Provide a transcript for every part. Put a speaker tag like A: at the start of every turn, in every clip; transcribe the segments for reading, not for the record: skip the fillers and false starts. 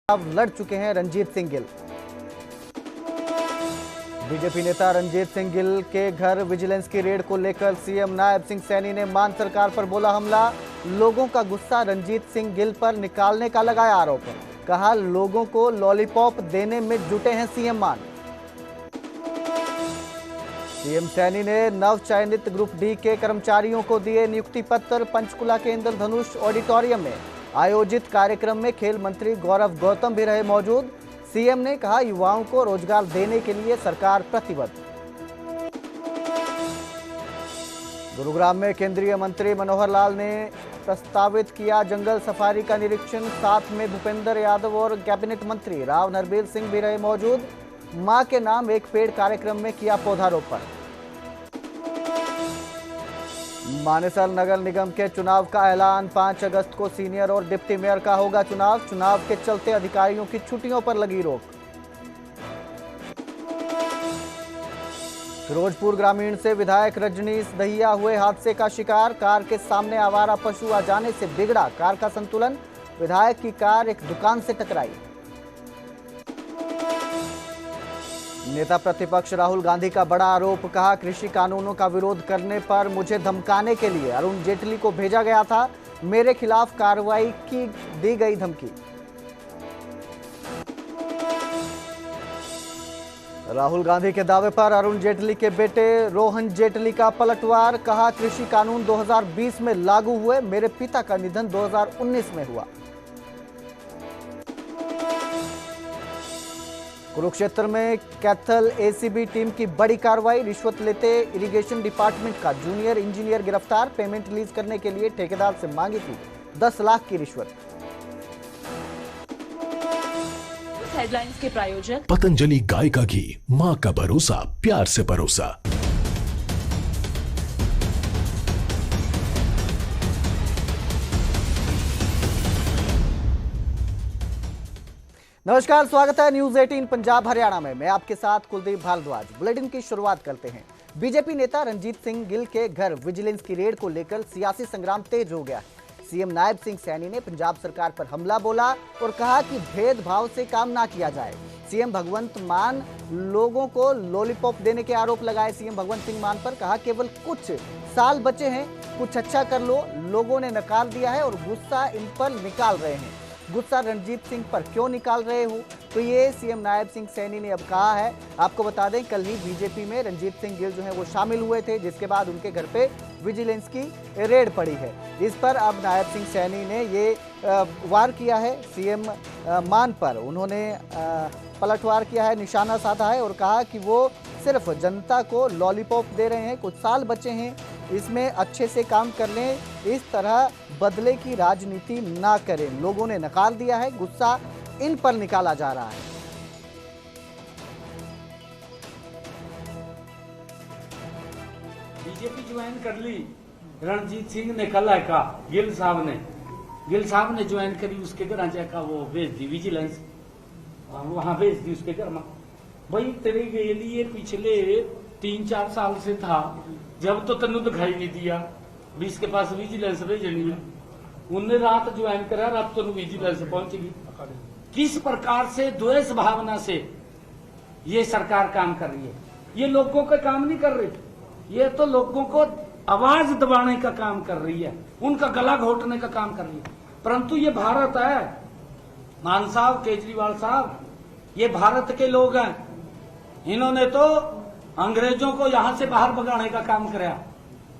A: लड़ चुके हैं रणजीत सिंह गिल। बीजेपी नेता रणजीत सिंह गिल के घर विजिलेंस की रेड को लेकर सीएम नायब सिंह सैनी ने मान सरकार पर बोला हमला। लोगों का गुस्सा रणजीत सिंह गिल पर निकालने का लगाया आरोप। कहा लोगों को लॉलीपॉप देने में जुटे हैं सीएम मान। सीएम सैनी ने नव चयनित ग्रुप डी के कर्मचारियों को दिए नियुक्ति पत्र। पंचकुला के इंद्रधनुष ऑडिटोरियम में आयोजित कार्यक्रम में खेल मंत्री गौरव गौतम भी रहे मौजूद। सीएम ने कहा युवाओं को रोजगार देने के लिए सरकार प्रतिबद्ध। गुरुग्राम में केंद्रीय मंत्री मनोहर लाल ने प्रस्तावित किया जंगल सफारी का निरीक्षण। साथ में भूपेंद्र यादव और कैबिनेट मंत्री राव नरबीर सिंह भी रहे मौजूद। मां के नाम एक पेड़ कार्यक्रम में किया पौधारोपण। मानेसर नगर निगम के चुनाव का ऐलान। 5 अगस्त को सीनियर और डिप्टी मेयर का होगा चुनाव के चलते अधिकारियों की छुट्टियों पर लगी रोक। फिरोजपुर ग्रामीण से विधायक रजनीश दहिया हुए हादसे का शिकार। कार के सामने आवारा पशु आ जाने से बिगड़ा कार का संतुलन। विधायक की कार एक दुकान से टकराई। नेता प्रतिपक्ष राहुल गांधी का बड़ा आरोप। कहा कृषि कानूनों का विरोध करने पर मुझे धमकाने के लिए अरुण जेटली को भेजा गया था। मेरे खिलाफ कार्रवाई की दी गई धमकी। राहुल गांधी के दावे पर अरुण जेटली के बेटे रोहन जेटली का पलटवार। कहा कृषि कानून 2020 में लागू हुए, मेरे पिता का निधन 2019 में हुआ। कुरुक्षेत्र में कैथल एसीबी टीम की बड़ी कार्रवाई। रिश्वत लेते इरिगेशन डिपार्टमेंट का जूनियर इंजीनियर गिरफ्तार। पेमेंट रिलीज करने के लिए ठेकेदार से मांगी थी 10 लाख की रिश्वत।
B: हेडलाइंस के प्रायोजक
C: पतंजलि गाय का घी, मां का भरोसा, प्यार से परोसा।
A: नमस्कार, स्वागत है न्यूज 18 पंजाब हरियाणा में। मैं आपके साथ कुलदीप भारद्वाज। बुलेटिन की शुरुआत करते हैं। बीजेपी नेता रणजीत सिंह गिल के घर विजिलेंस की रेड को लेकर सियासी संग्राम तेज हो गया। सीएम नायब सिंह सैनी ने पंजाब सरकार पर हमला बोला और कहा कि भेदभाव से काम ना किया जाए। सीएम भगवंत मान लोगों को लॉलीपॉप देने के आरोप लगाए। सीएम भगवंत सिंह मान पर कहा केवल कुछ साल बचे हैं, कुछ अच्छा कर लो। लोगों ने नकार दिया है और गुस्सा इन पर निकाल रहे हैं। गुस्सा रणजीत सिंह पर क्यों निकाल रहे हो, तो ये सीएम नायब सिंह सैनी ने अब कहा है। आपको बता दें कल ही बीजेपी में रणजीत सिंह गिल जो है वो शामिल हुए थे, जिसके बाद उनके घर पे विजिलेंस की रेड पड़ी है। इस पर अब नायब सिंह सैनी ने ये वार किया है सीएम मान पर। उन्होंने पलटवार किया है, निशाना साधा है और कहा कि वो सिर्फ जनता को लॉलीपॉप दे रहे हैं। कुछ साल बचे हैं, इसमें अच्छे से काम कर लें। इस तरह बदले की राजनीति ना करें। लोगों ने नकार दिया है, गुस्सा इन पर निकाला जा रहा है।
D: बीजेपी ज्वाइन कर ली रणजीत सिंह ने, कल है का गिल साहब ने ज्वाइन करी। उसके घर का वो भेज दी विजिलेंस, वहां भेज दी उसके घर में। भाई तेरे के लिए पिछले 3-4 साल से था, जब तो तेन दिखाई नहीं दिया भी इसके पास विजिलेंस भेजनी है। उनने रात ज्वाइन करा, रात तो विजिलेंस पहुंचेगी। किस प्रकार से द्वेष भावना से ये सरकार काम कर रही है। ये लोगों का काम नहीं कर रही, ये तो लोगों को आवाज दबाने का काम कर रही है, उनका गला घोटने का काम कर रही है। परंतु ये भारत है, मान साहब, केजरीवाल साहब, ये भारत के लोग हैं। इन्होंने तो अंग्रेजों को यहां से बाहर भगाने का काम कराया,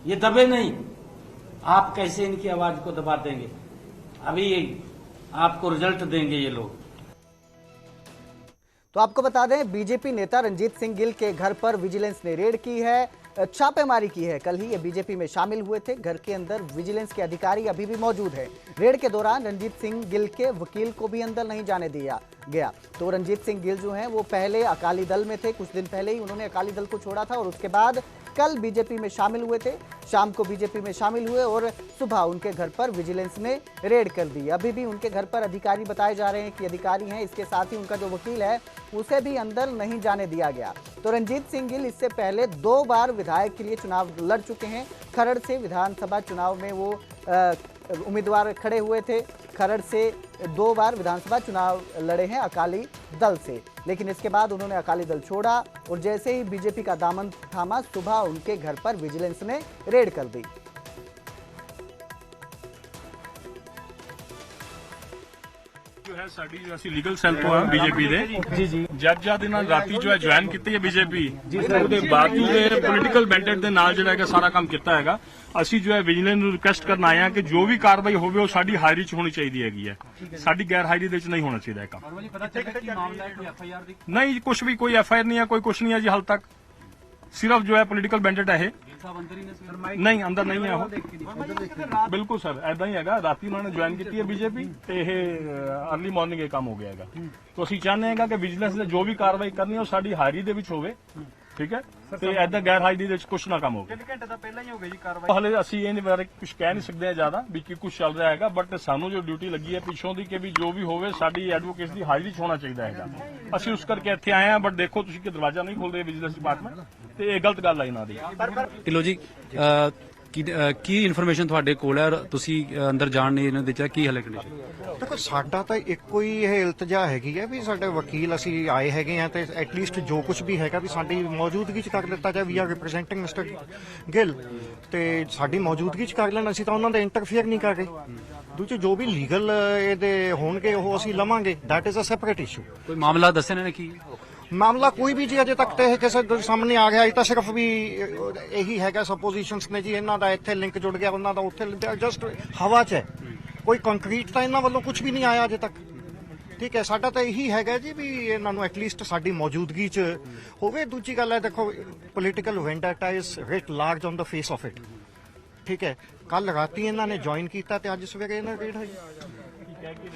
D: ये दबे नहीं। आप कैसे इनकी आवाज को दबा देंगे? अभी आपको रिजल्ट देंगे ये लोग।
A: तो आपको बता दें बीजेपी नेता रणजीत सिंह गिल के घर पर विजिलेंस ने रेड की है, छापेमारी की है। कल ही ये बीजेपी में शामिल हुए थे। घर के अंदर विजिलेंस के अधिकारी अभी भी मौजूद है। रेड के दौरान रणजीत सिंह गिल के वकील को भी अंदर नहीं जाने दिया गया। तो रणजीत सिंह गिल जो हैं वो पहले अकाली दल में थे, कुछ दिन पहले ही उन्होंने अकाली दल को छोड़ा था और उसके बाद कल बीजेपी में शामिल हुए थे। शाम को बीजेपी में शामिल हुए और सुबह उनके घर पर विजिलेंस ने रेड कर दी। अभी भी उनके घर पर अधिकारी बताए जा रहे हैं कि अधिकारी हैं। इसके साथ ही उनका जो वकील है उसे भी अंदर नहीं जाने दिया गया। तो रणजीत सिंह गिल इससे पहले 2 बार विधायक के लिए चुनाव लड़ चुके हैं। खरड़ से विधानसभा चुनाव में वो उम्मीदवार खड़े हुए थे। खरड़ से 2 बार विधानसभा चुनाव लड़े हैं अकाली दल से, लेकिन इसके बाद उन्होंने अकाली दल छोड़ा और जैसे ही बीजेपी का दामन थामा, सुबह उनके घर पर विजिलेंस ने रेड कर दी।
E: जो है साडी जो ਅਸੀਂ ਲੀਗਲ ਸੈੱਲ ਤੋਂ ਆ ਬੀਜੇਪੀ ਦੇ ਜੀ ਜਦ ਇਹਨਾਂ ਰਾਤੀ ਜੋ ਹੈ ਜੁਆਇਨ ਕੀਤੀ ਹੈ ਬੀਜੇਪੀ ਉਹਦੇ ਬਾਵਜੂਦ ਇਹ ਪੋਲੀਟੀਕਲ ਮੈਂਡੇਟ ਦੇ ਨਾਲ ਜਿਹੜਾ ਹੈਗਾ ਸਾਰਾ ਕੰਮ ਕੀਤਾ ਹੈਗਾ। ਅਸੀਂ ਜੋ ਹੈ ਵਿਜੀਲੈਂਸ ਨੂੰ ਰਿਕੁਐਸਟ ਕਰਨ ਆਏ ਹਾਂ ਕਿ ਜੋ ਵੀ ਕਾਰਵਾਈ ਹੋਵੇ ਉਹ ਸਾਡੀ ਹਾਜ਼ਰੀ 'ਚ ਹੋਣੀ ਚਾਹੀਦੀ ਹੈਗੀ ਹੈ, ਸਾਡੀ ਗੈਰ ਹਾਜ਼ਰੀ ਦੇ ਵਿੱਚ ਨਹੀਂ ਹੋਣਾ ਚਾਹੀਦਾ ਇਹ ਕੰਮ। ਨਹੀਂ ਕੁਝ ਵੀ ਕੋਈ FIR ਨਹੀਂ ਹੈ, ਕੋਈ ਕੁਝ ਨਹੀਂ ਹੈ ਜੀ ਹਾਲ ਤੱਕ, ਸਿਰਫ ਜੋ ਹੈ ਪੋਲੀਟੀਕਲ ਮੈਂਡੇਟ ਹੈ ਇਹ। ਨਹੀਂ ਅੰਦਰ ਨਹੀਂ ਹੈ ਉਹ, ਬਿਲਕੁਲ ਸਰ ਐਦਾਂ ਹੀ ਹੈਗਾ। ਰਾਤੀ ਉਹਨਾਂ ਨੇ ਜੁਆਇਨ ਕੀਤੀ ਹੈ ਬੀਜੇਪੀ ਤੇ ਇਹ अर्ਲੀ ਮਾਰਨਿੰਗ ਇਹ ਕੰਮ ਹੋ ਗਿਆ ਹੈਗਾ। ਤਾਂ ਅਸੀਂ ਚਾਹੁੰਦੇ ਹਾਂ ਕਿ ਵਿਜੀਲੈਂਸ ਨੇ ਜੋ ਵੀ ਕਾਰਵਾਈ ਕਰਨੀ ਹੈ ਉਹ ਸਾਡੀ ਹਾਜ਼ਰੀ ਦੇ ਵਿੱਚ ਹੋਵੇ, ਠੀਕ ਹੈ, ਤੇ ਐਦਾਂ ਗੈਰ ਹਾਜ਼ਰੀ ਦੇ ਵਿੱਚ ਕੁਝ ਨਾ ਕੰਮ ਹੋਵੇ।
F: 3 ਘੰਟੇ ਤਾਂ ਪਹਿਲਾਂ ਹੀ ਹੋ ਗਈ ਜੀ ਕਾਰਵਾਈ।
E: ਹਲੇ ਅਸੀਂ ਇਹਦੇ ਬਾਰੇ ਕੁਝ ਕਹਿ ਨਹੀਂ ਸਕਦੇ ਜ਼ਿਆਦਾ ਵੀ ਕੀ ਕੁਝ ਚੱਲ ਰਿਹਾ ਹੈਗਾ, ਬਟ ਸਾਨੂੰ ਜੋ ਡਿਊਟੀ ਲੱਗੀ ਹੈ ਪਿੱਛੋਂ ਦੀ ਕਿ ਵੀ ਜੋ ਵੀ ਹੋਵੇ ਸਾਡੀ ਐਡਵੋਕੇਟ ਦੀ ਹਾਜ਼ਰੀ 'ਚ ਹੋਣਾ ਚਾਹੀਦਾ ਹੈਗਾ। ਅਸੀਂ ਉਸ ਕਰਕੇ ਇੱਥੇ ਆਏ ਹਾਂ, ਬਟ ਦੇਖੋ ਤੁਸੀਂ ਕਿ ਦਰਵਾਜ਼ਾ ਨਹੀਂ ਖੋਲਦੇ ਵਿਜੀਲੈਂਸ ਡਿਪਾਰਟਮੈਂਟ, ਤੇ ਇਹ ਗਲਤ ਗੱਲ ਹੈ ਇਹਨਾਂ ਦੀ।
G: ਢਿੱਲੋਂ ਜੀ ਕੀ ਇਨਫੋਰਮੇਸ਼ਨ ਤੁਹਾਡੇ ਕੋਲ ਹੈ, ਤੁਸੀਂ ਅੰਦਰ ਜਾਣ ਨਹੀਂ ਇਹਨਾਂ ਦਿੱਤਾ, ਕੀ ਹਲੇ ਕੰਡੀਸ਼ਨ?
F: ਦੇਖੋ ਸਾਡਾ ਤਾਂ ਇੱਕੋ ਹੀ ਇਹ ਇਲਤਜਾ ਹੈਗੀ ਹੈ ਵੀ ਸਾਡੇ ਵਕੀਲ ਅਸੀਂ ਆਏ ਹੈਗੇ ਆ ਤੇ ਐਟਲੀਸਟ ਜੋ ਕੁਝ ਵੀ ਹੈਗਾ ਵੀ ਸਾਡੀ ਮੌਜੂਦਗੀ 'ਚ ਕਰ ਦਿੱਤਾ ਜਾਵੇ। We are representing mister Gill ਤੇ ਸਾਡੀ ਮੌਜੂਦਗੀ 'ਚ ਕਰ ਲੈਣ, ਅਸੀਂ ਤਾਂ ਉਹਨਾਂ ਦਾ ਇੰਟਰਫੇਅਰ ਨਹੀਂ ਕਰ ਰਹੇ। ਦੂਜੇ ਜੋ ਵੀ ਲੀਗਲ ਇਹਦੇ ਹੋਣਗੇ ਉਹ ਅਸੀਂ ਲਵਾਂਗੇ, that is a separate issue.
G: ਕੋਈ ਮਾਮਲਾ ਦੱਸਿਆ ਇਹਨਾਂ ਨੇ ਕੀ
F: ਮਾਮਲਾ ਕੋਈ ਵੀ ਜੀ ਅਜੇ ਤੱਕ ਤੇ ਇਹ ਕਿਸੇ ਦੇ ਸਾਹਮਣੇ ਆ ਗਿਆ, ਇਹ ਤਾਂ ਸਿਰਫ ਵੀ ਇਹੀ ਹੈਗਾ ਸਪੋਜੀਸ਼ਨਸ ਨੇ ਜੀ, ਇਹਨਾਂ ਦਾ ਇੱਥੇ ਲਿੰਕ ਜੁੜ ਗਿਆ, ਉਹਨਾਂ ਦਾ ਉੱਥੇ ਜਸਟ ਹਵਾ 'ਚ ਹੈ, ਕੋਈ ਕੰਕਰੀਟ ਤਾਂ ਇਹਨਾਂ ਵੱਲੋਂ ਕੁਝ ਵੀ ਨਹੀਂ ਆਇਆ ਅਜੇ ਤੱਕ। ਠੀਕ ਹੈ, ਸਾਡਾ ਤਾਂ ਇਹੀ ਹੈਗਾ ਜੀ ਵੀ ਇਹਨਾਂ ਨੂੰ ਐਟਲੀਸਟ ਸਾਡੀ ਮੌਜੂਦਗੀ 'ਚ ਹੋਵੇ। ਦੂਜੀ ਗੱਲ ਹੈ ਦੇਖੋ political vendetta is writ large on the face of it. ਠੀਕ ਹੈ, ਕੱਲ ਰਾਤੀ ਇਹਨਾਂ ਨੇ ਜੁਆਇਨ ਕੀਤਾ ਤੇ ਅੱਜ ਸਵੇਰੇ ਇਹਨਾਂ ਰੇਡ ਹੋਈ।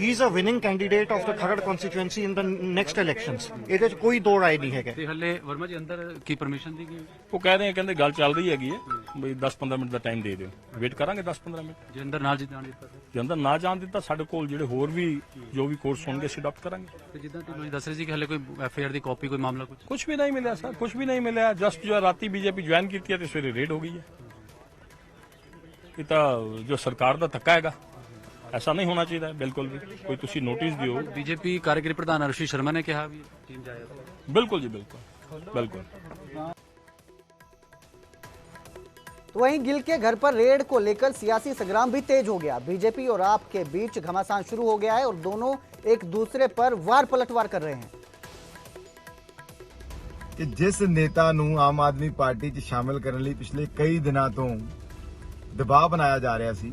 F: He is a winning candidate of the Kharar constituency in the next elections, ਇਹਦੇ 'ਚ ਕੋਈ ਦੋ ਰਾਏ ਨਹੀਂ ਹੈਗਾ।
G: ਤੇ ਹਲੇ ਵਰਮਾ ਜੀ ਅੰਦਰ ਕੀ ਪਰਮਿਸ਼ਨ ਦੀ ਗਈ?
E: ਉਹ ਕਹਿ ਰਹੇ ਆ, ਕਹਿੰਦੇ ਗੱਲ ਚੱਲ ਰਹੀ ਹੈਗੀ ਹੈ ਬਈ 10-15 ਮਿੰਟ ਦਾ ਟਾਈਮ ਦੇ ਦਿਓ, ਵੇਟ ਕਰਾਂਗੇ 10-15 ਮਿੰਟ।
G: ਜੇ ਅੰਦਰ ਨਾਲ ਜਾਣ ਦਿੱਤਾ
E: ਜੇ ਅੰਦਰ ਨਾ ਜਾਣ ਦਿੱਤਾ ਸਾਡੇ ਕੋਲ ਜਿਹੜੇ ਹੋਰ ਵੀ ਜੋ ਵੀ ਕੋਰਸ ਹੋਣਗੇ ਅਸੀਂ ਅਡਾਪਟ ਕਰਾਂਗੇ।
G: ਤੇ ਜਿੱਦਾਂ ਢਿੱਲੋਂ ਜੀ ਦੱਸ ਰਹੇ ਸੀ ਕਿ ਹਲੇ ਕੋਈ FIR ਦੀ ਕਾਪੀ ਕੋਈ ਮਾਮਲਾ
E: ਕੁਝ ਵੀ ਨਹੀਂ ਮਿਲਿਆ ਸਰ, ਕੁਝ ਵੀ ਨਹੀਂ ਮਿਲਿਆ। ਜਸਟ ਜੋ ਰਾਤੀ ਬੀਜੇਪੀ ਜੁਆਇਨ ਕੀਤੀ ਹੈ ਤੇ ਸਵੇਰੇ ਰੇਡ ਹੋ ਗਈ ਹੈ। ਇਹ ਤਾਂ ਜੋ ਸਰਕਾਰ ਦਾ ਧੱਕਾ ਹੈਗਾ, ਐਸਾ ਨਹੀਂ ਹੋਣਾ ਚਾਹੀਦਾ ਬਿਲਕੁਲ ਵੀ। ਕੋਈ ਤੁਸੀਂ ਨੋਟਿਸ ਦਿਓ।
G: बीजेपी कार्यकारी प्रधान आशीष शर्मा ने कहा भी टीम जाएगा।
E: बिल्कुल जी, बिल्कुल बिल्कुल।
A: तो वहीं गिल के घर पर रेड को लेकर सियासी संग्राम भी तेज हो गया। बीजेपी और आप के बीच घमासान शुरू हो गया है और दोनों एक दूसरे पर वार पलटवार कर रहे हैं
H: कि जिस नेता ਨੂੰ ਆਮ ਆਦਮੀ ਪਾਰਟੀ 'ਚ ਸ਼ਾਮਿਲ ਕਰਨ ਲਈ ਪਿਛਲੇ ਕਈ ਦਿਨਾਂ ਤੋਂ ਦਬਾਅ ਬਣਾਇਆ ਜਾ ਰਿਹਾ ਸੀ,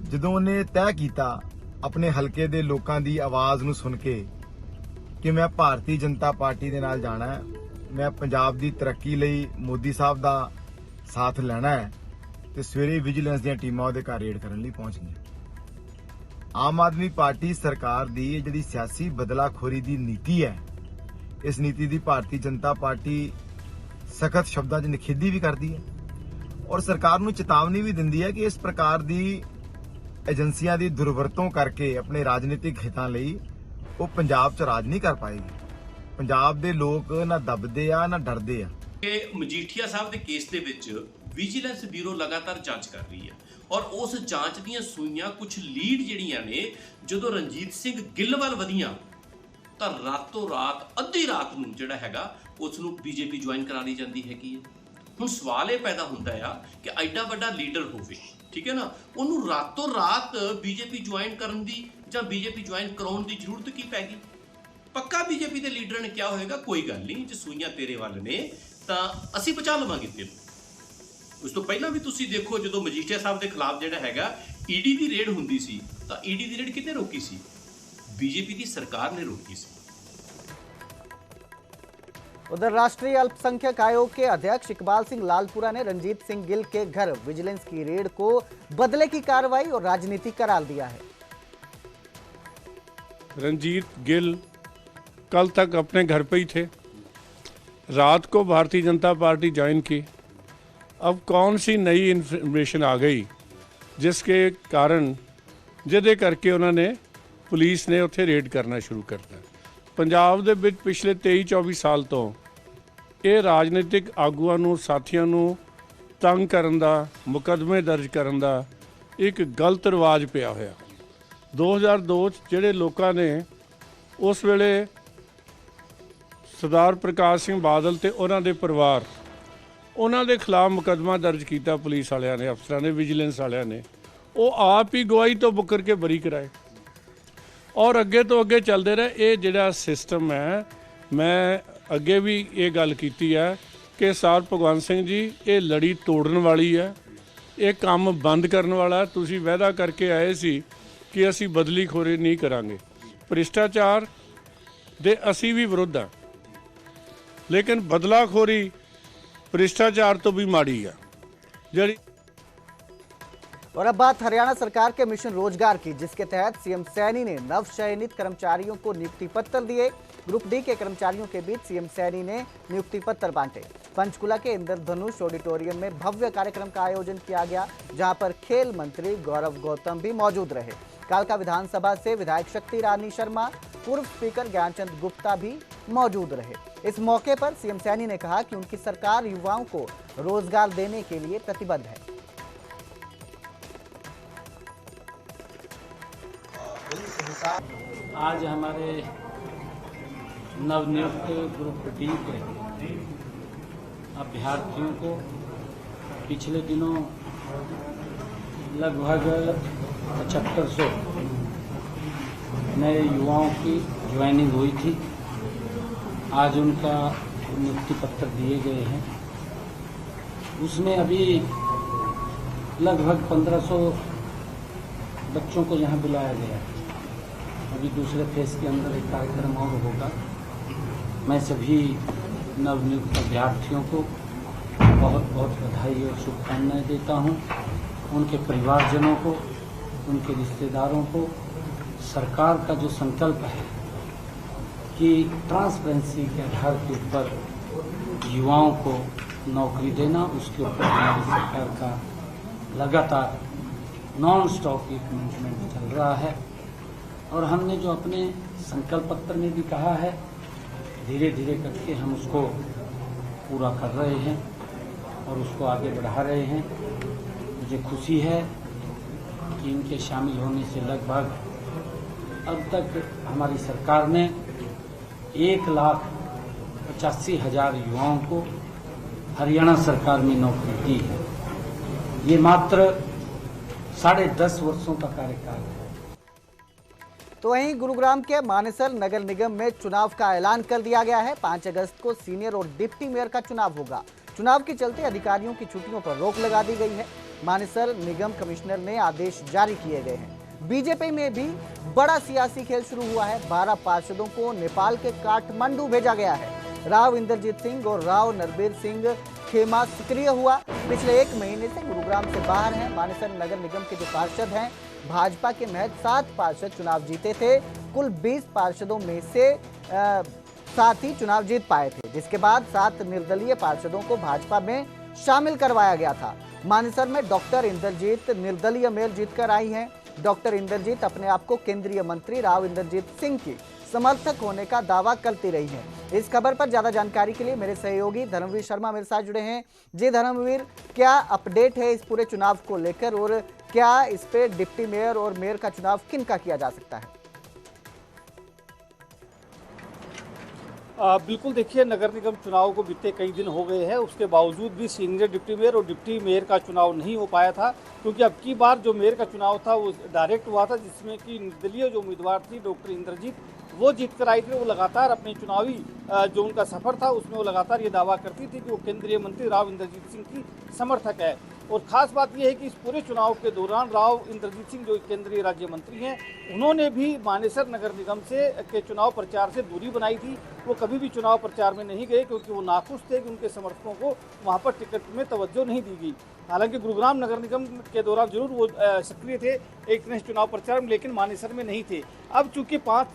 H: ਜਦੋਂ ਉਹਨੇ ਤੈਅ ਕੀਤਾ ਆਪਣੇ ਹਲਕੇ ਦੇ ਲੋਕਾਂ ਦੀ ਆਵਾਜ਼ ਨੂੰ ਸੁਣ ਕੇ ਕਿ ਮੈਂ ਭਾਰਤੀ ਜਨਤਾ ਪਾਰਟੀ ਦੇ ਨਾਲ ਜਾਣਾ ਹੈ, ਮੈਂ ਪੰਜਾਬ ਦੀ ਤਰੱਕੀ ਲਈ ਮੋਦੀ ਸਾਹਿਬ ਦਾ ਸਾਥ ਲੈਣਾ ਹੈ, ਤੇ ਸਵੇਰੇ ਵਿਜੀਲੈਂਸ ਦੀਆਂ ਟੀਮਾਂ ਉਹਦੇ ਘਰ ਰੇਡ ਕਰਨ ਲਈ ਪਹੁੰਚ ਗਈਆਂ। ਆਮ ਆਦਮੀ ਪਾਰਟੀ ਸਰਕਾਰ ਦੀ ਜਿਹੜੀ ਸਿਆਸੀ ਬਦਲਾਖੋਰੀ ਦੀ ਨੀਤੀ ਹੈ, ਇਸ ਨੀਤੀ ਦੀ ਭਾਰਤੀ ਜਨਤਾ ਪਾਰਟੀ ਸਖਤ ਸ਼ਬਦਾਂ 'ਚ ਨਿਖੇਧੀ ਵੀ ਕਰਦੀ ਹੈ ਔਰ ਸਰਕਾਰ ਨੂੰ ਚੇਤਾਵਨੀ ਵੀ ਦਿੰਦੀ ਹੈ ਕਿ ਇਸ ਪ੍ਰਕਾਰ ਦੀ ਏਜੰਸੀਆਂ ਦੀ ਦੁਰਵਰਤੋਂ ਕਰਕੇ ਆਪਣੇ ਰਾਜਨੀਤਿਕ ਹਿੱਤਾਂ ਲਈ ਉਹ ਪੰਜਾਬ 'ਚ ਰਾਜ ਨਹੀਂ ਕਰ ਪਾਏਗੀ। ਪੰਜਾਬ ਦੇ ਲੋਕ ਨਾ ਦਬਦੇ ਆ ਨਾ ਡਰਦੇ ਆ।
I: ਇਹ ਮਜੀਠੀਆ ਸਾਹਿਬ ਦੇ ਕੇਸ ਦੇ ਵਿੱਚ ਵਿਜੀਲੈਂਸ ਬਿਊਰੋ ਲਗਾਤਾਰ ਜਾਂਚ ਕਰ ਰਹੀ ਹੈ ਔਰ ਉਸ ਜਾਂਚ ਦੀਆਂ ਸੂਈਆਂ ਕੁਝ ਲੀਡ ਜਿਹੜੀਆਂ ਨੇ ਜਦੋਂ ਰਣਜੀਤ ਸਿੰਘ ਗਿੱਲ ਵੱਲ ਵਧੀਆਂ ਤਾਂ ਰਾਤੋਂ ਰਾਤ ਅੱਧੀ ਰਾਤ ਨੂੰ ਜਿਹੜਾ ਹੈਗਾ ਉਸ ਨੂੰ ਬੀਜੇਪੀ ਜੁਆਇਨ ਕਰਾ ਲਈ ਜਾਂਦੀ ਹੈਗੀ ਹੈ। ਹੁਣ ਸਵਾਲ ਇਹ ਪੈਦਾ ਹੁੰਦਾ ਆ ਕਿ ਐਡਾ ਵੱਡਾ ਲੀਡਰ ਹੋਵੇ, ਠੀਕ ਹੈ ਨਾ, ਉਹਨੂੰ ਰਾਤੋਂ ਰਾਤ ਬੀਜੇਪੀ ਜੁਆਇਨ ਕਰਨ ਦੀ ਜਾਂ ਬੀਜੇਪੀ ਜੁਆਇਨ ਕਰਾਉਣ ਦੀ ਜ਼ਰੂਰਤ ਕੀ ਪੈ ਗਈ? ਪੱਕਾ ਬੀਜੇਪੀ ਦੇ ਲੀਡਰ ਨੇ ਕਿਹਾ ਹੋਵੇਗਾ ਕੋਈ ਗੱਲ ਨਹੀਂ, ਜੇ ਸੂਈਆਂ ਤੇਰੇ ਵੱਲ ਨੇ ਤਾਂ ਅਸੀਂ ਬਚਾ ਲਵਾਂਗੇ ਤੈਨੂੰ। ਉਸ ਤੋਂ ਪਹਿਲਾਂ ਵੀ ਤੁਸੀਂ ਦੇਖੋ ਜਦੋਂ ਮਜੀਠੀਆ ਸਾਹਿਬ ਦੇ ਖਿਲਾਫ ਜਿਹੜਾ ਹੈਗਾ ਈਡੀ ਦੀ ਰੇਡ ਹੁੰਦੀ ਸੀ ਤਾਂ ਈਡੀ ਦੀ ਰੇਡ ਕਿਤੇ ਰੋਕੀ ਸੀ? बीजेपी की सरकार ने रोकी सी।
A: उधर राष्ट्रीय अल्पसंख्यक आयोग के अध्यक्ष इकबाल सिंह लालपुरा ने रंजीत सिंह गिल के घर विजिलेंस की रेड को बदले की कार्रवाई और राजनीति करार दिया है।
J: रंजीत गिल कल तक अपने घर पे ही थे, रात को भारतीय जनता पार्टी ज्वाइन की। अब कौन सी नई इन्फॉर्मेशन आ गई जिसके कारण जिहदे करके उन्होंने पुलिस ने उत्थे रेड करना शुरू करता। पंजाब दे विच पिछले 23-24 साल तो ये राजनीतिक आगूआं नूं साथियां नूं तंग करन दा, मुकदमे दर्ज करन दा एक गलत रिवाज पिया होया। 2002 ਚ ਜਿਹੜੇ ਲੋਕਾਂ ਨੇ ਉਸ ਵੇਲੇ ਸਰਦਾਰ ਪ੍ਰਕਾਸ਼ ਸਿੰਘ ਬਾਦਲ ਤੇ ਉਹਨਾਂ ਦੇ ਪਰਿਵਾਰ, ਉਹਨਾਂ ਦੇ ਖਿਲਾਫ ਮੁਕੱਦਮਾ ਦਰਜ ਕੀਤਾ ਪੁਲਿਸ ਵਾਲਿਆਂ ਨੇ, ਅਫਸਰਾਂ ਨੇ, ਵਿਜੀਲੈਂਸ ਵਾਲਿਆਂ ਨੇ, ਉਹ ਆਪ ਹੀ ਗਵਾਹੀ ਤੋਂ ਮੁੱਕਰ ਕੇ ਬਰੀ ਕਰਾਏ ਔਰ ਅੱਗੇ ਤੋਂ ਅੱਗੇ ਚੱਲਦੇ ਰਹੇ। ਇਹ ਜਿਹੜਾ ਸਿਸਟਮ ਹੈ, ਮੈਂ ਅੱਗੇ ਵੀ ਇਹ ਗੱਲ ਕੀਤੀ ਹੈ ਕਿ ਸਰ ਭਗਵੰਤ ਸਿੰਘ ਜੀ, ਇਹ ਲੜੀ ਤੋੜਨ ਵਾਲੀ ਹੈ, ਇਹ ਕੰਮ ਬੰਦ ਕਰਨ ਵਾਲਾ। ਤੁਸੀਂ ਵਾਅਦਾ ਕਰਕੇ ਆਏ ਸੀ ਕਿ ਅਸੀਂ ਬਦਲੀਖੋਰੀ ਨਹੀਂ ਕਰਾਂਗੇ, ਭ੍ਰਿਸ਼ਟਾਚਾਰ ਦੇ ਅਸੀਂ ਵੀ ਵਿਰੁੱਧ ਹਾਂ, लेकिन बदलाखोरी भ्रष्टाचार तो भी माड़ी है जड़ी।
A: और अब बात हरियाणा सरकार के मिशन रोजगार की, जिसके तहत सीएम सैनी ने नव चयनित कर्मचारियों को नियुक्ति पत्र दिए। ग्रुप डी के कर्मचारियों के बीच सीएम सैनी ने नियुक्ति पत्र बांटे। पंचकुला के इंद्रधनुष ऑडिटोरियम में भव्य कार्यक्रम का आयोजन किया गया, जहां पर खेल मंत्री गौरव गौतम भी मौजूद रहे। कालका विधानसभा से विधायक शक्ति रानी शर्मा, पूर्व स्पीकर ज्ञानचंद गुप्ता भी मौजूद रहे। इस मौके पर सीएम सैनी ने कहा कि उनकी सरकार युवाओं को रोजगार देने के लिए प्रतिबद्ध है।
D: आज हमारे नवनियुक्त ग्रुप डी के अभ्यर्थियों को पिछले दिनों लगभग 7500 नए युवाओं की ज्वाइनिंग हुई थी। आज उनका नियुक्ति पत्र दिए गए हैं। उसमें अभी लगभग 1500 बच्चों को यहाँ बुलाया गया है। अभी दूसरे फेज के अंदर एक कार्यक्रम और होगा। मैं सभी नवनियुक्त अभ्यर्थियों को बहुत बहुत बधाई और शुभकामनाएं देता हूँ। उनके परिवारजनों को, उनके रिश्तेदारों को सरकार का जो संकल्प है कि ट्रांसपेरेंसी के आधार के ऊपर युवाओं को नौकरी देना, उसके ऊपर हमारी सरकार का लगातार नॉन स्टॉप एक मूवमेंट चल रहा है। और हमने जो अपने संकल्प पत्र में भी कहा है, धीरे धीरे करके हम उसको पूरा कर रहे हैं और उसको आगे बढ़ा रहे हैं। मुझे खुशी है कि इनके शामिल होने से लगभग अब तक हमारी सरकार ने 1,85,000 युवाओं को हरियाणा सरकार में नौकरी दी है। ये मात्र 10.5 वर्षों का कार्यकाल है।
A: तो वहीं गुरुग्राम के मानेसर नगर निगम में चुनाव का ऐलान कर दिया गया है। 5 अगस्त को सीनियर और डिप्टी मेयर का चुनाव होगा। चुनाव के चलते अधिकारियों की छुट्टियों पर रोक लगा दी गई है। मानेसर निगम कमिश्नर ने आदेश जारी किए गए हैं। बीजेपी में भी बड़ा सियासी खेल शुरू हुआ है। 12 पार्षदों को नेपाल के काठमांडू भेजा गया है। राव इंद्रजीत सिंह और राव नरबीर सिंह खेमा सक्रिय हुआ। पिछले 1 महीने से गुरुग्राम से बाहर हैं। मानेसर नगर निगम के जो पार्षद हैं, भाजपा के महज 7 पार्षद चुनाव जीते थे। कुल 20 पार्षदों में से 7 ही चुनाव जीत पाए थे, जिसके बाद 7 निर्दलीय पार्षदों को भाजपा में शामिल करवाया गया था। मानेसर में डॉक्टर इंद्रजीत निर्दलीय मेयर जीतकर आई हैं। डॉक्टर इंद्रजीत अपने आप को केंद्रीय मंत्री राव इंद्रजीत सिंह की समर्थक होने का दावा करती रही हैं। इस खबर पर ज्यादा जानकारी के लिए मेरे सहयोगी धर्मवीर शर्मा मेरे साथ जुड़े हैं। जी धर्मवीर, क्या अपडेट है इस पूरे चुनाव को लेकर और क्या इस पे डिप्टी मेयर और मेयर का चुनाव किन का किया जा सकता है?
K: बिल्कुल, देखिए, नगर निगम चुनाव को बीते कई दिन हो गए हैं, उसके बावजूद भी सीनियर डिप्टी मेयर और डिप्टी मेयर का चुनाव नहीं हो पाया था, क्योंकि अब की बार जो मेयर का चुनाव था वो डायरेक्ट हुआ था, जिसमें कि निर्दलीय जो उम्मीदवार थी डॉक्टर इंद्रजीत, वो जीत कर आई थी। वो लगातार अपने चुनावी जो उनका सफर था उसमें वो लगातार ये दावा करती थी कि वो केंद्रीय मंत्री राव इंद्रजीत सिंह की समर्थक है। और ख़ास बात यह है कि इस पूरे चुनाव के दौरान राव इंद्रजीत सिंह जो केंद्रीय राज्य मंत्री हैं, उन्होंने भी मानेसर नगर निगम से के चुनाव प्रचार से दूरी बनाई थी। वो कभी भी चुनाव प्रचार में नहीं गए, क्योंकि वो नाखुश थे कि उनके समर्थकों को वहाँ पर टिकट में तवज्जो नहीं दी गई। हालांकि गुरुग्राम नगर निगम के दौरान जरूर वो सक्रिय थे एक चुनाव प्रचार में, लेकिन मानेसर में नहीं थे। अब चूंकि 5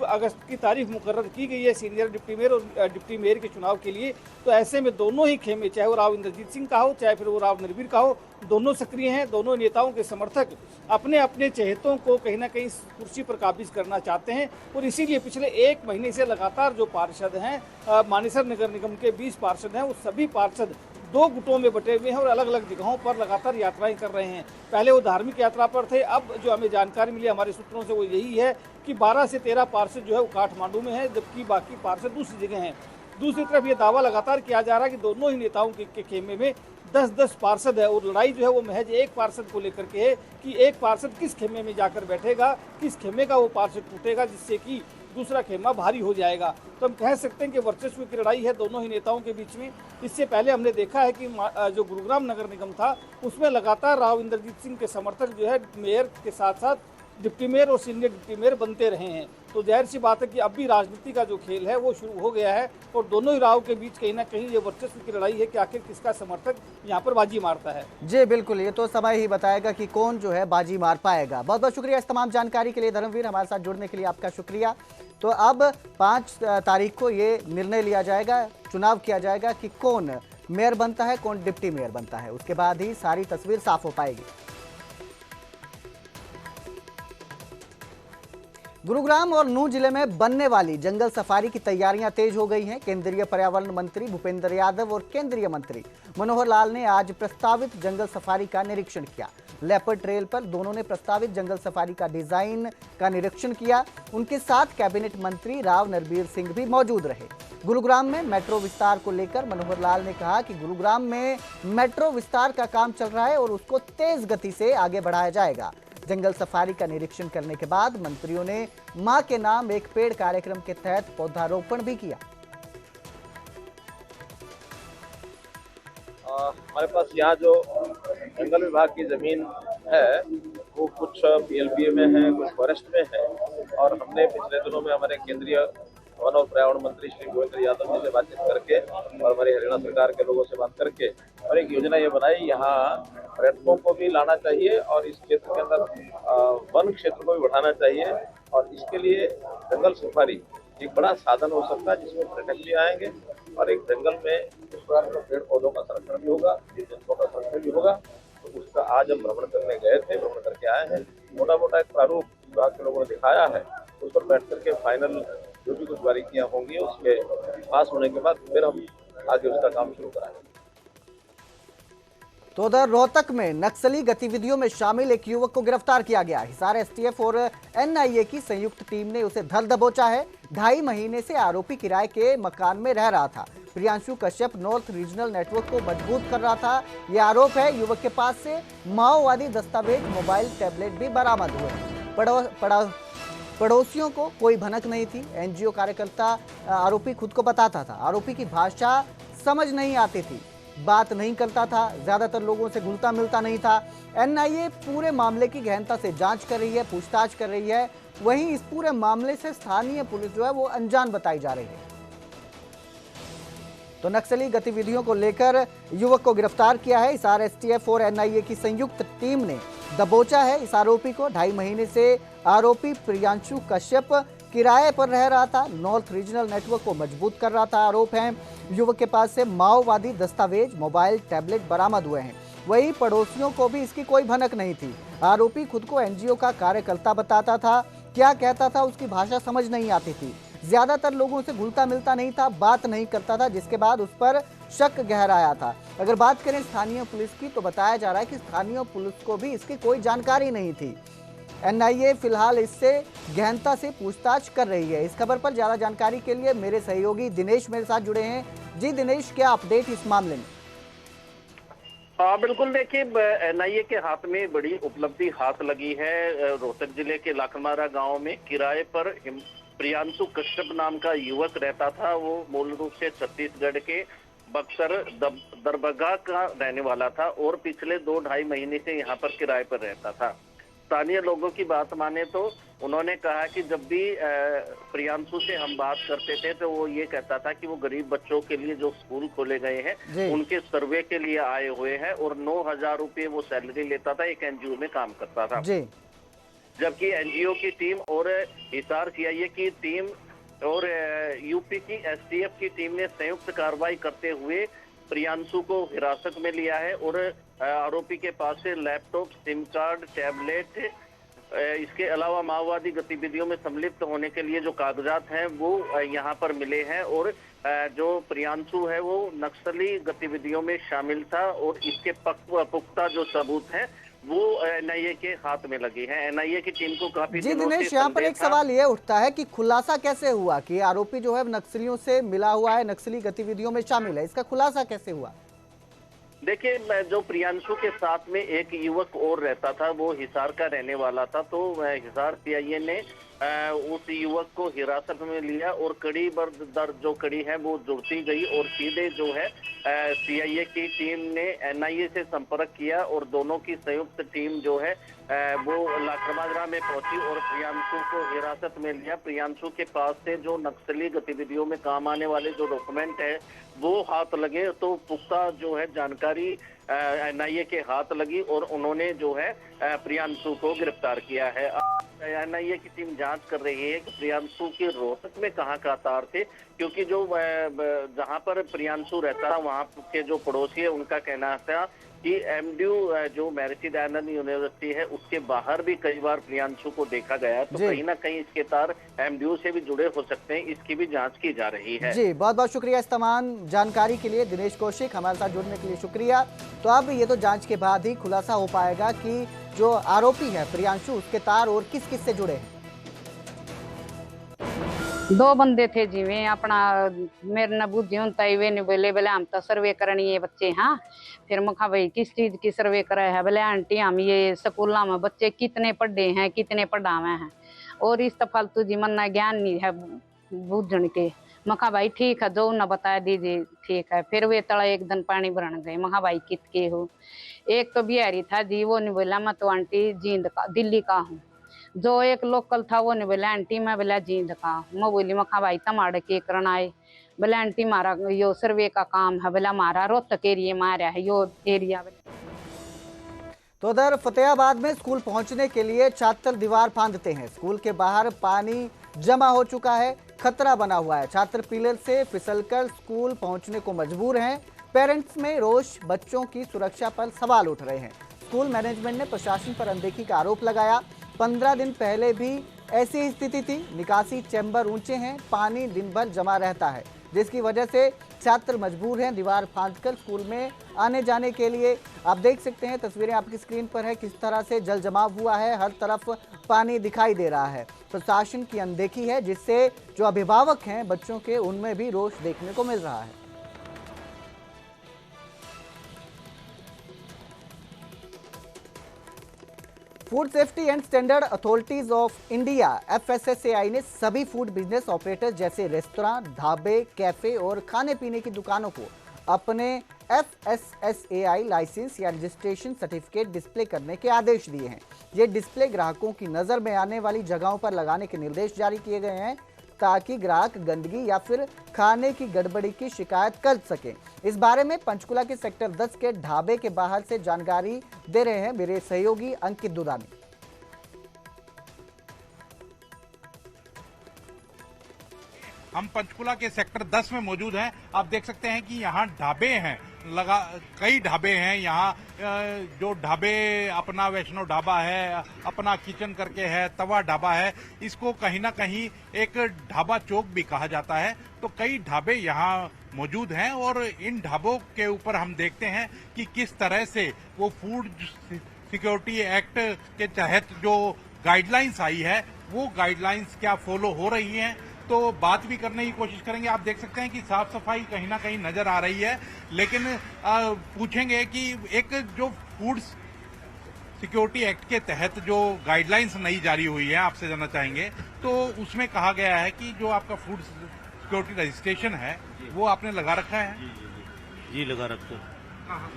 K: अगस्त की तारीख मुकर्रर की गई है सीनियर डिप्टी मेयर और डिप्टी मेयर के चुनाव के लिए, तो ऐसे में दोनों ही खेमे, चाहे वो राव इंद्रजीत सिंह का हो चाहे फिर वो राव नरबीर का हो, दोनों सक्रिय हैं। दोनों नेताओं के समर्थक अपने अपने चहेतों को कहीं ना कहीं कुर्सी पर काबिज करना चाहते हैं, और इसीलिए पिछले 1 महीने से लगातार जो पार्षद हैं मानेसर नगर निगम के 20 पार्षद हैं, वो सभी पार्षद दो गुटों में बटे हुए हैं और अलग अलग जगहों पर लगातार यात्राएं कर रहे हैं। पहले वो धार्मिक यात्रा पर थे, अब जो हमें जानकारी मिली हमारे सूत्रों से वो यही है कि 12 से 13 पार्षद जो है वो काठमांडू में है, जबकि बाकी पार्षद दूसरी जगह हैं। दूसरी तरफ ये दावा लगातार किया जा रहा है कि दोनों ही नेताओं के खेमे में 10-10 पार्षद है और लड़ाई जो है वो महज एक पार्षद को लेकर के है कि एक पार्षद किस खेमे में जाकर बैठेगा, किस खेमे का वो पार्षद टूटेगा जिससे कि दूसरा खेमा भारी हो जाएगा। तो हम कह सकते हैं कि वर्चस्व की लड़ाई है दोनों ही नेताओं के बीच में। इससे पहले हमने देखा है कि जो गुरुग्राम नगर निगम था उसमें लगातार राव इंद्रजीत सिंह के समर्थक जो है मेयर के साथ साथ डिप्टी मेयर और सीनियर डिप्टी मेयर बनते रहे हैं। तो जाहिर सी बात है कि अब भी राजनीति का जो खेल है वो शुरू हो गया है और दोनों ही राव के बीच कहीं ना कहीं ये वर्चस्व की लड़ाई है कि आखिर किसका समर्थक यहाँ पर बाजी मारता है।
A: जी बिल्कुल, ये तो समय ही बताएगा कि कौन जो है बाजी मार पाएगा। बहुत बहुत शुक्रिया इस तमाम जानकारी के लिए धर्मवीर, हमारे साथ जुड़ने के लिए आपका शुक्रिया। तो अब 5 तारीख को ये निर्णय लिया जाएगा, चुनाव किया जाएगा कि कौन मेयर बनता है, कौन डिप्टी मेयर बनता है। उसके बाद ही सारी तस्वीर साफ हो पाएगी। गुरुग्राम और नूंह जिले में बनने वाली जंगल सफारी की तैयारियां तेज हो गई हैं। केंद्रीय पर्यावरण मंत्री भूपेंद्र यादव और केंद्रीय मंत्री मनोहर लाल ने आज प्रस्तावित जंगल सफारी का निरीक्षण किया। लेपर्ड ट्रेल पर दोनों ने प्रस्तावित जंगल सफारी का डिजाइन का निरीक्षण किया। उनके साथ कैबिनेट मंत्री राव नरबीर सिंह भी मौजूद रहे। गुरुग्राम में मेट्रो विस्तार को लेकर मनोहर लाल ने कहा कि गुरुग्राम में मेट्रो विस्तार का काम चल रहा है और उसको तेज गति से आगे बढ़ाया जाएगा। जंगल सफारी का निरीक्षण करने के बाद मंत्रियों ने मां के नाम एक पेड़ कार्यक्रम के तहत पौधारोपण भी किया।
L: हमारे पास यहाँ जो जंगल विभाग की जमीन है वो कुछ पीएलपीए में है, कुछ फॉरेस्ट में है और हमने पिछले दिनों में हमारे केंद्रीय वन और पर्यावरण मंत्री श्री भूपेंद्र यादव जी से बातचीत करके और हमारी हरियाणा सरकार के लोगों से बात करके और एक योजना ये बनाई, यहाँ पर्यटकों को भी लाना चाहिए और इस क्षेत्र के अंदर वन क्षेत्र को भी बढ़ाना चाहिए और इसके लिए जंगल सफारी एक बड़ा साधन हो सकता है जिसमें पर्यटक भी आएंगे और एक जंगल में उस प्रकार का पेड़ पौधों का संरक्षण भी होगा, जीव जंतुओं का संरक्षण भी होगा। तो उसका आज हम भ्रमण करने गए थे, भ्रमण करके आए हैं। मोटा मोटा एक प्रारूप विभाग के लोगों ने दिखाया है, उस पर बैठ करके फाइनल जो भी कुछ बारीकियां होंगी उसके पास होने के बाद फिर हम आगे उसका काम शुरू कराएंगे।
A: तो उधर रोहतक में नक्सली गतिविधियों में शामिल एक युवक को गिरफ्तार किया गया। हिसार एसटीएफ और एनआईए की संयुक्त टीम ने उसे धर दबोचा है। 2.5 महीने से आरोपी किराए के मकान में रह रहा था। Priyanshu Kashyap north regional network को मजबूत कर रहा था, यह आरोप है। युवक के पास से माओवादी दस्तावेज, मोबाइल, टैबलेट भी बरामद हुए। पड़ोसियों को कोई भनक नहीं थी। एनजीओ कार्यकर्ता आरोपी खुद को बताता था। आरोपी की भाषा समझ नहीं आती थी, बात नहीं करता था, ज्यादातर लोगों से घुलता मिलता नहीं था। एनआईए पूरे मामले की गहनता से जांच कर रही है, पूछताछ कर रही है। वहीं इस पूरे मामले से स्थानीय पुलिस जो है वो अनजान बताई जा रही है। तो नक्सली गतिविधियों को लेकर युवक को गिरफ्तार किया है। हिसार एसटीएफ और एनआईए की संयुक्त टीम ने दबोचा है इस आरोपी को। 2.5 महीने से आरोपी प्रियांशु कश्यप किराए पर रह रहा था, नॉर्थ रीजनल नेटवर्क को मजबूत कर रहा था। आरोप है युवक के पास से माओवादी दस्तावेज, मोबाइल, टैबलेट बरामद हुए हैं। वहीं पड़ोसियों को भी इसकी कोई भनक नहीं थी। आरोपी खुद को एनजीओ का कार्यकर्ता बताता था, क्या कहता था उसकी भाषा समझ नहीं आती थी। ज्यादातर लोगों से घुलता मिलता नहीं था, बात नहीं करता था, जिसके बाद उस पर शक गहराया था। अगर बात करें स्थानीय पुलिस की तो बताया जा रहा है कि स्थानीय पुलिस को भी इसकी कोई जानकारी नहीं थी। एनआईए फिलहाल इससे गहनता से पूछताछ कर रही है। इस खबर पर ज्यादा जानकारी के लिए मेरे सहयोगी दिनेश मेरे साथ जुड़े हैं। जी दिनेश, क्या अपडेट इस मामले में?
M: बिल्कुल, देखिए एनआईए के हाथ में बड़ी उपलब्धि हाथ लगी है। रोहतक जिले के लाखमारा गांव में किराए पर प्रियांशु कश्यप नाम का युवक रहता था। वो मूल रूप से छत्तीसगढ़ के बक्सर दरबगा का रहने वाला था और पिछले 2-2.5 महीने से यहाँ पर किराए पर रहता था। स्थानीय लोगों की बात माने तो उन्होंने कहा कि जब भी प्रियांशु से हम बात करते थे तो वो ये कहता था कि वो गरीब बच्चों के लिए जो स्कूल खोले गए हैं उनके सर्वे के लिए आए हुए हैं और 9,000 रुपये वो सैलरी लेता था, एक एनजीओ में काम करता था। जबकि एनजीओ की टीम और हिसार सीआईए की टीम और यूपी की एसटीएफ की टीम ने संयुक्त कार्रवाई करते हुए प्रियांशु को हिरासत में लिया है और आरोपी के पास से लैपटॉप, सिम कार्ड, टैबलेट, इसके अलावा माओवादी गतिविधियों में सम्मिलित होने के लिए जो कागजात हैं वो यहाँ पर मिले हैं और जो प्रियांशु है वो नक्सली गतिविधियों में शामिल था और इसके पुख्ता जो सबूत हैं वो एनआईए के हाथ में लगी है। एनआईए की टीम को काफी
A: जी दिनेश, यहाँ पर एक सवाल ये उठता है कि खुलासा कैसे हुआ कि आरोपी जो है नक्सलियों से मिला हुआ है, नक्सली गतिविधियों में शामिल है, इसका खुलासा कैसे हुआ?
M: देखिए, जो प्रियांशु के साथ में एक युवक और रहता था वो हिसार का रहने वाला था, तो हिसार सीआईए ने उस युवक को हिरासत में लिया और कड़ी दर जो कड़ी है वो जुड़ती गई और सीधे जो है सीआईए की टीम ने एनआईए से संपर्क किया और दोनों की संयुक्त टीम जो है वो लाखमाजरा में पहुंची और प्रियांशु को हिरासत में लिया। प्रियांशु के पास से जो नक्सली गतिविधियों में काम आने वाले जो डॉक्यूमेंट है वो हाथ लगे, तो पुख्ता जो है जानकारी एनआईए के हाथ लगी और उन्होंने जो है प्रियांशु को गिरफ्तार किया है। एनआईए की टीम जांच कर रही है कि प्रियांशु के रोहतक में कहाँ का तार थे, क्योंकि जो जहां पर प्रियांशु रहता था वहां के जो पड़ोसी है उनका कहना था कि एमडीयू जो महर्षि दयानंद यूनिवर्सिटी है उसके बाहर भी कई बार प्रियांशु को देखा गया, तो कहीं ना कहीं इसके तार एमडीयू से भी जुड़े हो सकते हैं, इसकी भी जांच की जा रही है।
A: जी बहुत बहुत शुक्रिया इस तमाम जानकारी के लिए दिनेश कौशिक, हमारे साथ जुड़ने के लिए शुक्रिया। तो अब ये तो जांच के बाद ही खुलासा हो पाएगा कि जो आरोपी है प्रियांशु उसके तार और किस किस से जुड़े हैं।
N: दो बंदे थे जिवें अपना मेरे न बुद्धि होता ही वे नहीं बोले बोले हम तो सर्वे करनी है बच्चे। हाँ फिर मैं कहा भाई किस चीज की सर्वे करे है? बोले आंटी हम ये स्कूल में बच्चे कितने पढ़े हैं कितने पढ़ावे हैं और इस फालतू जी मन ज्ञान नहीं है बूझन के। मैं कहा भाई ठीक है जो न बता दीजिए ठीक है। फिर वे तला एक दिन पानी भरन गए। मैं कहा भाई कित के हो? एक तो बिहारी था जी, वो नहीं बोला मैं तो आंटी जींद का दिल्ली का हूँ। जो एक लोकल था वो नहीं बोला आंटी मैं बोला जींद का। मैं बोली मैं कहा भाई तमाड़े के करना आए? बोला आंटी मारा यो सर्वे का काम है। बोला मारा रोहतक एरिया मारा है यो एरिया।
A: तो उधर फतेहाबाद में स्कूल पहुंचने के लिए छात्र दीवार फांदते हैं। स्कूल के बाहर पानी जमा हो चुका है, खतरा बना हुआ है। छात्र पिलर से फिसलकर स्कूल पहुंचने को मजबूर हैं। पेरेंट्स में रोष, बच्चों की सुरक्षा पर सवाल उठ रहे हैं। स्कूल मैनेजमेंट ने प्रशासन पर अनदेखी का आरोप लगाया। 15 दिन पहले भी ऐसी स्थिति थी। निकासी चैम्बर ऊंचे हैं, पानी दिन भर जमा रहता है, जिसकी वजह से छात्र मजबूर हैं दीवार फांदकर स्कूल में आने जाने के लिए। आप देख सकते हैं तस्वीरें आपकी स्क्रीन पर है किस तरह से जल जमाव हुआ है, हर तरफ पानी दिखाई दे रहा है। प्रशासन की अनदेखी है जिससे जो अभिभावक हैं बच्चों के उनमें भी रोष देखने को मिल रहा है। Food safety and standard authorities of India FSSAI ने सभी फूड बिजनेस ऑपरेटर जैसे रेस्तरां, ढाबे, कैफे और खाने पीने की दुकानों को अपने FSSAI लाइसेंस या रजिस्ट्रेशन सर्टिफिकेट डिस्प्ले करने के आदेश दिए हैं। ये डिस्प्ले ग्राहकों की नज़र में आने वाली जगहों पर लगाने के निर्देश जारी किए गए हैं ताकि ग्राहक गंदगी या फिर खाने की गड़बड़ी की शिकायत कर सकें। इस बारे में पंचकुला के सेक्टर 10 के ढाबे के बाहर से जानकारी दे रहे हैं मेरे सहयोगी अंकित दुदानी।
O: हम पंचकुला के सेक्टर 10 में मौजूद हैं। आप देख सकते हैं कि यहाँ ढाबे हैं, कई ढाबे हैं यहाँ। जो ढाबे अपना वैष्णो ढाबा है, अपना किचन करके है, तवा ढाबा है, इसको कहीं ना कहीं एक ढाबा चौक भी कहा जाता है। तो कई ढाबे यहाँ मौजूद हैं और इन ढाबों के ऊपर हम देखते हैं कि किस तरह से वो फूड सिक्योरिटी एक्ट के तहत जो गाइडलाइंस आई है वो गाइडलाइंस क्या फॉलो हो रही हैं, तो बात भी करने की कोशिश करेंगे। आप देख सकते हैं कि साफ सफाई कहीं ना कहीं नजर आ रही है, लेकिन पूछेंगे कि एक जो फूड सिक्योरिटी एक्ट के तहत जो गाइडलाइंस नई जारी हुई है, आपसे जानना चाहेंगे। तो उसमें कहा गया है कि जो आपका फूड सिक्योरिटी रजिस्ट्रेशन है वो आपने लगा रखा है?
P: जी लगा रखा है,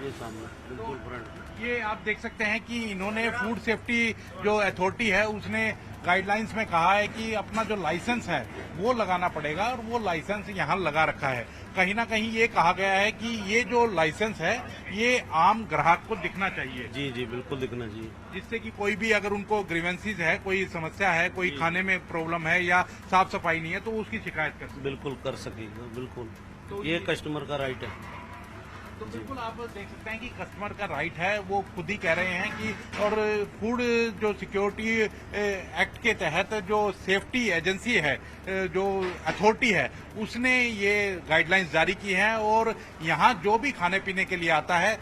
P: ये सामने बिल्कुल फ्रंट।
O: ये आप देख सकते हैं कि इन्होंने फूड सेफ्टी जो अथॉरिटी है उसने गाइडलाइंस में कहा है कि अपना जो लाइसेंस है वो लगाना पड़ेगा और वो लाइसेंस यहाँ लगा रखा है। कहीं ना कहीं ये कहा गया है कि ये जो लाइसेंस है ये आम ग्राहक को दिखना चाहिए।
P: जी जी बिल्कुल दिखना चाहिए,
O: जिससे कि कोई भी अगर उनको ग्रीवेंसीज है, कोई समस्या है, कोई खाने में प्रॉब्लम है या साफ सफाई नहीं है तो उसकी शिकायत कर सके।
P: बिल्कुल कर सकेगा, बिल्कुल। तो ये कस्टमर का राइट है।
O: तो बिल्कुल आप देख सकते हैं कि कस्टमर का राइट है, वो खुद ही कह रहे हैं कि, और फूड जो सिक्योरिटी एक्ट के तहत जो सेफ्टी एजेंसी है, जो अथॉरिटी है, उसने ये गाइडलाइंस जारी की हैं और यहाँ जो भी खाने पीने के लिए आता है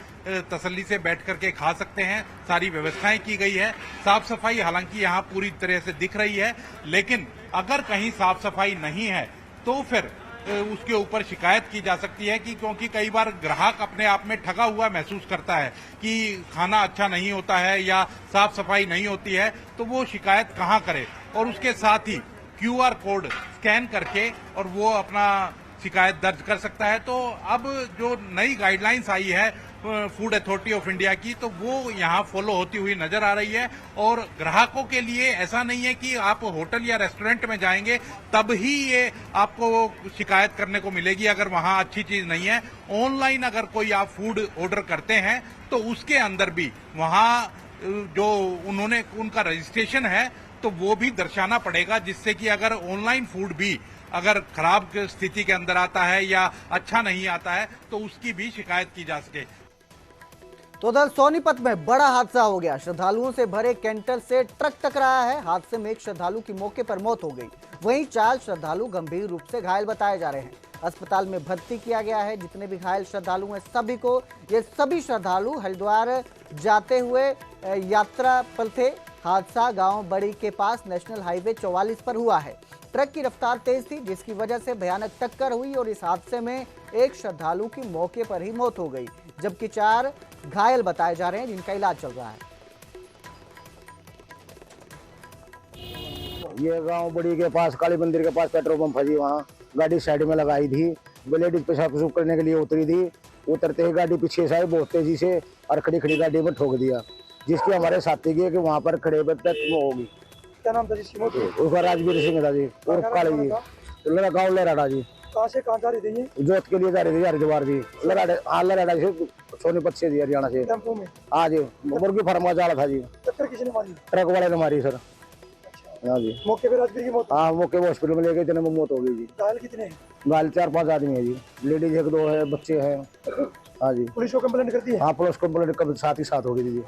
O: तसल्ली से बैठ करके खा सकते हैं। सारी व्यवस्थाएं की गई है। साफ सफाई हालांकि यहाँ पूरी तरह से दिख रही है, लेकिन अगर कहीं साफ सफाई नहीं है तो फिर उसके ऊपर शिकायत की जा सकती है कि क्योंकि कई बार ग्राहक अपने आप में ठगा हुआ महसूस करता है कि खाना अच्छा नहीं होता है या साफ सफाई नहीं होती है, तो वो शिकायत कहाँ करे। और उसके साथ ही QR कोड स्कैन करके और वो अपना शिकायत दर्ज कर सकता है। तो अब जो नई गाइडलाइंस आई है फूड अथॉरिटी ऑफ इंडिया की, तो वो यहाँ फॉलो होती हुई नजर आ रही है। और ग्राहकों के लिए ऐसा नहीं है कि आप होटल या रेस्टोरेंट में जाएंगे तब ही ये आपको शिकायत करने को मिलेगी अगर वहाँ अच्छी चीज नहीं है। ऑनलाइन अगर कोई आप फूड ऑर्डर करते हैं तो उसके अंदर भी वहाँ जो उन्होंने उनका रजिस्ट्रेशन है तो वो भी दर्शाना पड़ेगा, जिससे कि अगर ऑनलाइन फूड भी अगर खराब स्थिति के अंदर आता है या अच्छा नहीं आता है तो उसकी भी शिकायत की जा सके।
A: तो उधर सोनीपत में बड़ा हादसा हो गया। श्रद्धालुओं से भरे कैंटर से ट्रक टकराया है। हादसे में एक श्रद्धालु की मौके पर मौत हो गई, वहीं 4 श्रद्धालु गंभीर रूप से घायल बताए जा रहे हैं। अस्पताल में भर्ती किया गया है। जितने भी घायल श्रद्धालु हैं सभी को, ये सभी श्रद्धालु हरिद्वार जाते हुए यात्रा पर थे। हादसा गांव बड़ी के पास नेशनल हाईवे 44 पर हुआ है। ट्रक की रफ्तार तेज थी, जिसकी वजह से भयानक टक्कर हुई और इस हादसे में एक श्रद्धालु की मौके पर ही मौत हो गई, जबकि 4 घायल बताए जा रहे हैं जिनका इलाज चल रहा है।
Q: ये गांव बड़ी के पास काली मंदिर के पास पेट्रोल पंप है जी, वहाँ गाड़ी साइड में लगाई थी। लेडीज पेशाब पेशाब करने के लिए उतरी थी। उतरते ही गाड़ी पीछे से आई बहुत तेजी से और खड़ी खड़ी गाड़ी में ठोक दिया, जिसकी हमारे साथी की कि वहाँ पर खड़े पे होगी। क्या नाम था जिसकी मौत हुई? उसका राजवीर सिंह था जी, और काली जी, लड़ा गाँव लराड़ा जी। कहाँ से कहाँ जा रही थी? जोत के लिए जा रही थी हरिद्वार जी। लराड़ा से सोनीपत से जी, हरियाणा से। हाँ जी, मुर्गी फार्म का जाला था जी। टक्कर किसने मारी? ट्रक वाले ने मारी सर। हाँ जी, मौके पे राजवीर की मौत? हाँ, मौके पे हॉस्पिटल में लेके इतने में मौत हो गई जी। घायल कितने? घायल 4-5 आदमी है जी, लेडीज 1-2 है, बच्चे हैं। हाँ जी। पुलिस को कंप्लेंट कर दी है? हाँ, पुलिस को कंप्लेंट साथ ही साथ हो गई जी।